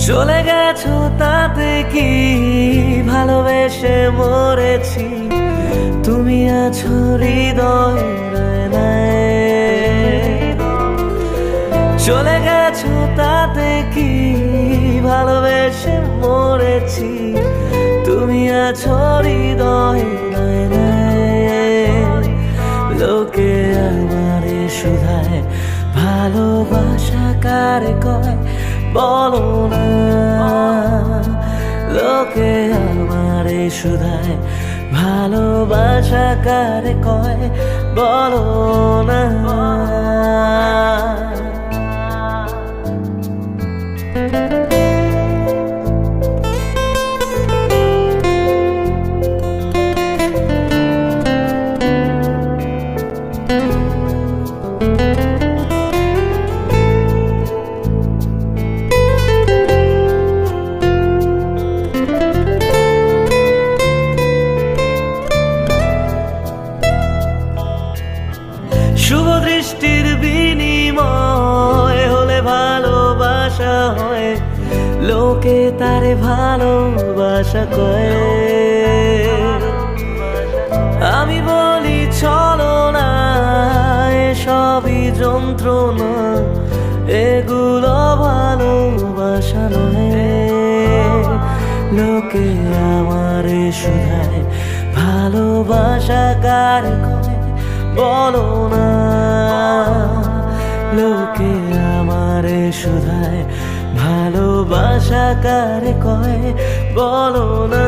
চলে গেছো তাতে কি ভালোবেসে মরেছি, তুমি আছো হৃদয়ের আয়নায়। চলে গেছো তাতে কি ভালোবেসে মরেছি, তুমি আছো হৃদয়ের আয়নায়। লোকে আমারে শুধায় ভালোবাসা কারে কয় বলো না, লোকে আমারে শুধায় ভালোবাসা কারে কয় বলো না। শুভ দৃষ্টির বিনিময় হলে ভালোবাসা হয়, লোকে তারে ভালোবাসা কয়। আমি বলি চলো না, এসবই যন্ত্রণা, এগুলো ভালোবাসা নয়। লোকে আমারে শুধায় ভালোবাসা কারে কয় বলো না, লোকে আমারে শুধায় ভালোবাসা কারে কয় বলো না।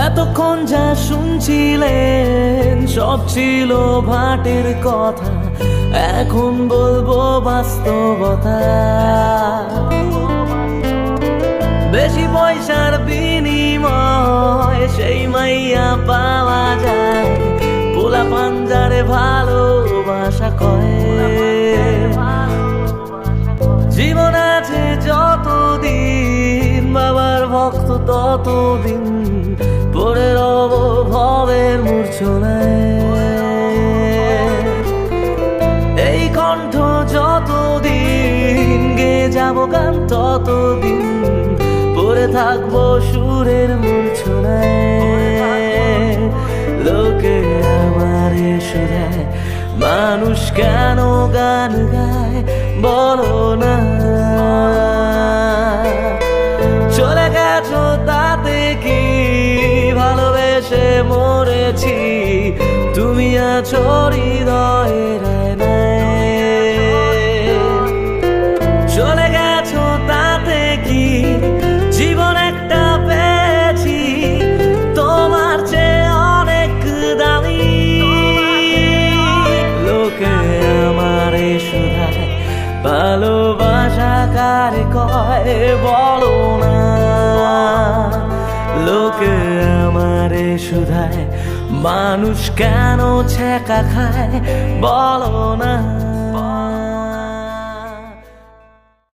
এতক্ষণ যা শুনছিলেন সব ছিল ভাটের কথা, এখন বলবো বাস্তবতা। বেশি পয়সার বিনিময় সেই মাইয়া পাওয়া যায়, পোলা পাঞ্জারে ভালোবাসা কয়। জীবন আছে যতদিন বাবার ভক্ত ততদিন পড়ে রব ভবের মূর্ছনায়। এই কণ্ঠ যতদিন গে যাব গান ততদিন পড়ে থাকবো সুরের মূর্ছনায়। লোকে আমারে শুধায় মানুষ কেন গান গায় বলো না, চলে গেছো তাতে কি ভালোবেসে মরেছি, তুমি আছো হৃদয়ের আয়নায়। চলে গেছো তাতে কি জীবন একটা পেয়েছি, তোমার চেয়ে অনেক দামি। লোকে আমারে শুধায় ভালোবাসা কারে কয় বলো না, লোকে আমারে শুধায় মানুষ কেন ছ্যাঁকা খায় বলো না।